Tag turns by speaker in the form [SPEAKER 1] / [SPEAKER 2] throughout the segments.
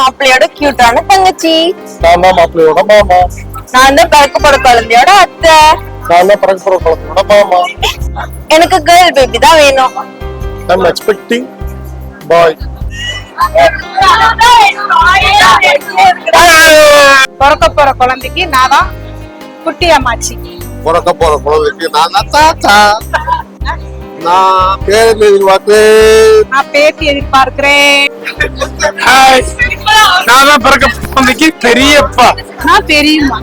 [SPEAKER 1] மாப்பிள்ளையோட கியூட்டான தங்கச்சி.
[SPEAKER 2] நான் தான் மாப்பிள்ளையோட மாமா.
[SPEAKER 1] நான் தான் பிறக்க போற குழந்தையோட அத்தை.
[SPEAKER 2] நான் தான் பிறக்க போற குழந்தையோட மாமா.
[SPEAKER 1] எனக்கு கேர்ள் பேபி தான் வேணும்.
[SPEAKER 2] I'm expecting boy.
[SPEAKER 3] பிறக்க போற குழந்தைக்கு நான் தான் குட்டி அம்மாச்சி.
[SPEAKER 2] பிறக்க போற குழந்தைக்கு நான் தான் தாத்தா. நான் பேர் எதிர்பார்க்கிறேன்.
[SPEAKER 3] நான் பேட்டி எதிர்பார்க்கிறேன்.
[SPEAKER 2] நான் தான் பிறக்க குழந்தைக்கு பெரியப்பா.
[SPEAKER 3] நான் பெரியம்மா.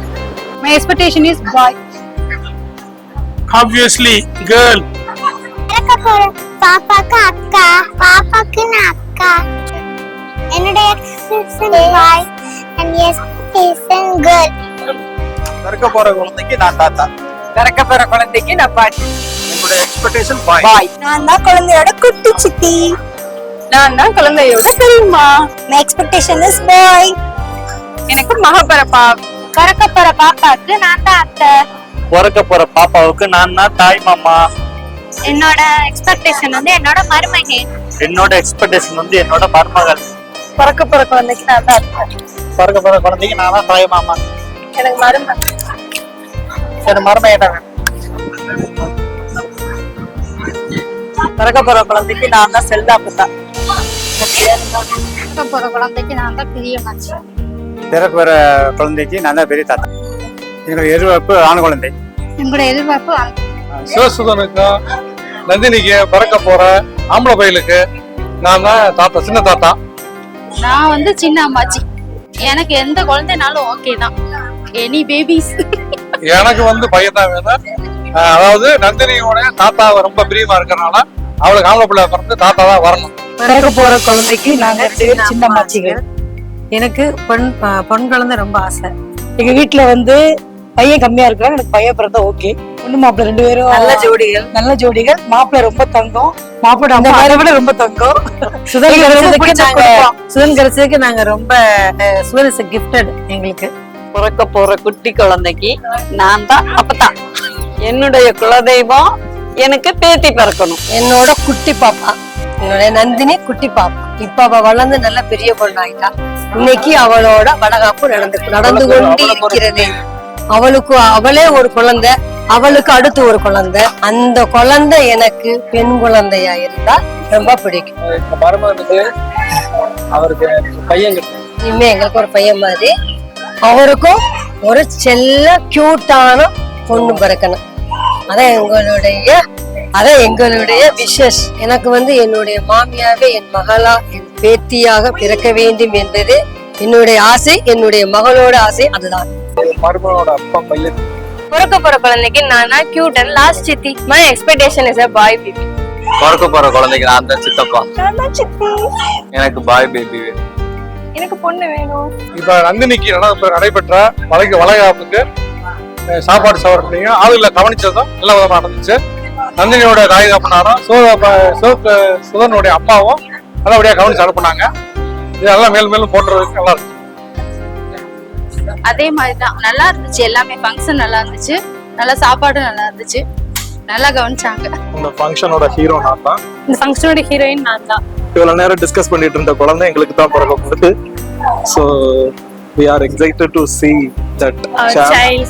[SPEAKER 3] My expectation is boy.
[SPEAKER 2] Obviously girl.
[SPEAKER 4] பிறக்க போற பாப்பாக்கு அக்கா, பாப்பாக்கு நான் அக்கா. என்னுடைய expression bye and expression girl.
[SPEAKER 2] பிறக்க போற குழந்தைக்கு நான் தாத்தா.
[SPEAKER 1] பிறக்க போற குழந்தைக்கு நான் பாட்டி.
[SPEAKER 2] என்னோட எக்ஸ்பெக்டேஷன் பாய்.
[SPEAKER 1] நான் தான் குழந்தையோட குட்டி சித்தி. நான் தான் குழந்தையோட பெரியம்மா. My expectation is boy. எனக்கு மக பிறப்பா.
[SPEAKER 4] பிறக்க போற பாப்பாக்கு நான் தான் அத்தை.
[SPEAKER 5] பிறக்க போற பாப்பாவுக்கு நான் தான் தாய் மாமா.
[SPEAKER 4] என்னோட எக்ஸ்பெக்டேஷன் வந்து என்னோட மருமகன்.
[SPEAKER 5] என்னோட எக்ஸ்பெக்டேஷன் வந்து என்னோட மருமகள்.
[SPEAKER 1] பிறக்க போற குழந்தைக்கு நான் தான் அத்தை.
[SPEAKER 5] பிறக்க போற குழந்தைக்கு நான் தான் தாய் மாமா.
[SPEAKER 1] எனக்கு மருமகன்.
[SPEAKER 5] சரி மருமகிட்டாங்க.
[SPEAKER 1] பிறக்க போற குழந்தைக்கு நான் தான் செல்தா புத்தா.
[SPEAKER 4] பிறக்க போற குழந்தைக்கு நான் தான் பெரியம்மாச்சி.
[SPEAKER 6] பிறக்க வர குழந்தைக்கு நான் தான் பெரிய தாத்தா. எங்களுடைய எதிர்பார்ப்பு ஆண் குழந்தை.
[SPEAKER 4] எங்களோட எதிர்பார்ப்பு
[SPEAKER 2] சிவசுதனுக்கு நந்தினிக்கு பிறக்க போற ஆம்பளை பையலுக்கு நான் தான் தாத்தா, சின்ன தாத்தா.
[SPEAKER 7] நான் வந்து சின்ன அம்மாச்சி. எனக்கு எந்த குழந்தைனாலும் ஓகே தான். Any babies.
[SPEAKER 2] எனக்கு வந்து பையன் தான் வேணும். அதாவது நந்தினியோட தாத்தா ரொம்ப பிரியமா இருக்கறனால அவளுக்கு ஆம்பளை பிள்ளை பிறந்து தாத்தா தான் வரணும்.
[SPEAKER 8] பிறக்க போற குழந்தைக்கு நாங்க சின்ன மாச்சிகள். எனக்கு பொன் குழந்தை ரொம்ப ஆசை. எங்க வீட்டுல வந்து பையன் கம்மியா இருக்காங்க. எனக்கு பையன் பிறந்தா ஓகே. பொண்ணு மாப்பிள்ள 2 பேரும் நல்ல ஜோடிகள். மாப்பிள்ள ரொம்ப தங்கம். மாப்பிள்ள அந்த மாதிரி விட ரொம்ப தங்கம். சுதன் கிடைச்சதுக்கு நாங்க ரொம்ப சுதன் இஸ் கிஃப்டட் எங்களுக்கு.
[SPEAKER 1] பிறக்க போற குட்டி குழந்தைக்கு நான் தான் அப்பத்தா. என்னுடைய குலதெய்வம் எனக்கு பேத்தி பிறக்கணும்.
[SPEAKER 8] என்னோட குட்டி பாப்பா, என்னுடைய நந்தினி குட்டி பாப்பா. இப்ப அவ வளர்ந்து நல்ல பெரிய பொண்ணு ஆயிட்டா. இன்னைக்கு அவளோட வளகாப்பு நடந்து கொண்டு இருக்கிறது. அவளே ஒரு குழந்தை, அவளுக்கு அடுத்து ஒரு குழந்தை. அந்த குழந்தை எனக்கு பெண் குழந்தையா இருந்தா ரொம்ப பிடிக்கும்.
[SPEAKER 5] மருமகனுக்கு அவருக்கு பையன்
[SPEAKER 8] இனிமே எங்களுக்கு ஒரு பையன் மாதிரி அவருக்கும் ஒரு செல்ல கியூட்டான பொண்ணு பிறக்கணும். அதான் எங்களுடைய விஷஸ். எனக்கு வந்து என்னுடைய மாமியாவே என் மகளா என் பேத்தியாக பிறக்க வேண்டும் என்பது என்னுடைய ஆசை, என்னுடைய மகளோட ஆசை. அதுதான்
[SPEAKER 5] மருமகனோட அப்பா பையன்.
[SPEAKER 7] பிறக்க போற குழந்தைக்கு நான் தான் கியூட் அண்ட் லாஸ்ட் சித்தி. My expectation is a boy baby.
[SPEAKER 5] பிறக்க போற குழந்தைக்கு நான் தான் சித்தப்பா. எனக்கு பாய் பேபி.
[SPEAKER 7] எனக்கு பொண்ணு வேணும்.
[SPEAKER 2] இப்ப நந்தினிக்கு நடைபெற்ற வளைகாப்புக்கு சாப்பாடு சவரப்பீங்க ஆளுகளை கவனிச்சதும் நல்ல விதமா நடந்துச்சு. நந்தினியோட தாய் தப்பனாரும் சுதனுடைய அம்மாவும் நல்லபடியா கவனிச்சு அனுப்புனாங்க. இதெல்லாம் மேலும் மேலும் போடுறதுக்கு நல்லா இருக்கு.
[SPEAKER 7] அதே மாதிரிதான் நல்லா இருந்துச்சு. எல்லாமே ஃபங்க்ஷன் நல்லா இருந்துச்சு. நல்லா சாப்பாடு நல்லா இருந்துச்சு. நல்லா கவனிச்சாங்க.
[SPEAKER 2] இந்த ஃபங்க்ஷனோட ஹீரோ நான் தான்.
[SPEAKER 7] இந்த ஃபங்க்ஷனோட ஹீரோயின் நான் தான்.
[SPEAKER 2] இவ்வளவு நேரம் டிஸ்கஸ் பண்ணிட்டு இருந்த குழந்தை எங்களுக்கு தான் பிறக்க போகுது. So we are excited to see that child.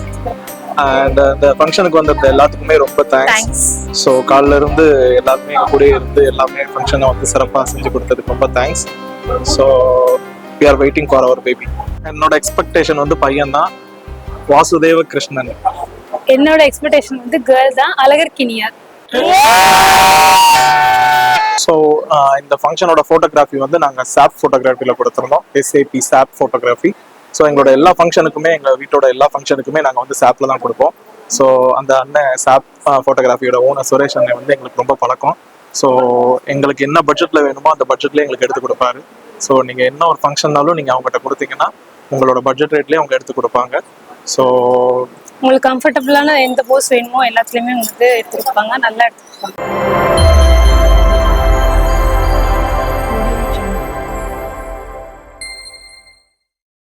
[SPEAKER 2] And the ஃபங்க்ஷனுக்கு வந்த எல்லாத்துக்குமே ரொம்ப தேங்க்ஸ். ஸோ காலைல இருந்து எல்லாருமே எங்க கூட இருந்து எல்லாமே ஃபங்க்ஷனை வந்து சிறப்பாக செஞ்சு கொடுத்ததுக்கு ரொம்ப thanks. So we are waiting for our baby. என்னோட எக்ஸ்பெக்டேஷன் வந்து பையன் தான், வாசுதேவ கிருஷ்ணன்.
[SPEAKER 7] என்னோட எக்ஸ்பெக்டேஷன் வந்து கேர்ள் தான், அழகர் கினியார்.
[SPEAKER 2] ஸோ இந்த ஃபங்க்ஷனோட ஃபோட்டோகிராஃபி வந்து நாங்கள் சாப் ஃபோட்டோகிராஃபியில் கொடுத்துருந்தோம். SAP சாப் ஃபோட்டோகிராஃபி. ஸோ எங்களோட எல்லா ஃபங்க்ஷனுக்குமே, எங்கள் வீட்டோட எல்லா ஃபங்க்ஷனுக்குமே நாங்கள் வந்து சாப்பில் தான் கொடுப்போம். ஸோ அந்த அண்ணன் சாப் ஃபோட்டோகிராஃபியோட ஓனர் சுரேஷ் அண்ணன் வந்து எங்களுக்கு ரொம்ப பழக்கம். ஸோ எங்களுக்கு என்ன பட்ஜெட்டில் வேணுமோ அந்த பட்ஜெட்லேயே எங்களுக்கு எடுத்து கொடுப்பாரு. ஸோ நீங்கள் என்ன ஒரு ஃபங்க்ஷன்னாலும் நீங்கள் அவங்ககிட்ட கொடுத்தீங்கன்னா உங்களோட பட்ஜெட் ரேட்லேயே அவங்க எடுத்து கொடுப்பாங்க. ஸோ
[SPEAKER 7] உங்களுக்கு கம்ஃபர்டபுளான எந்த போஸ் வேணுமோ எல்லாத்துலேயுமே உங்களுக்கு எடுத்து கொடுப்பாங்க. நல்லா எடுத்து கொடுப்பாங்க.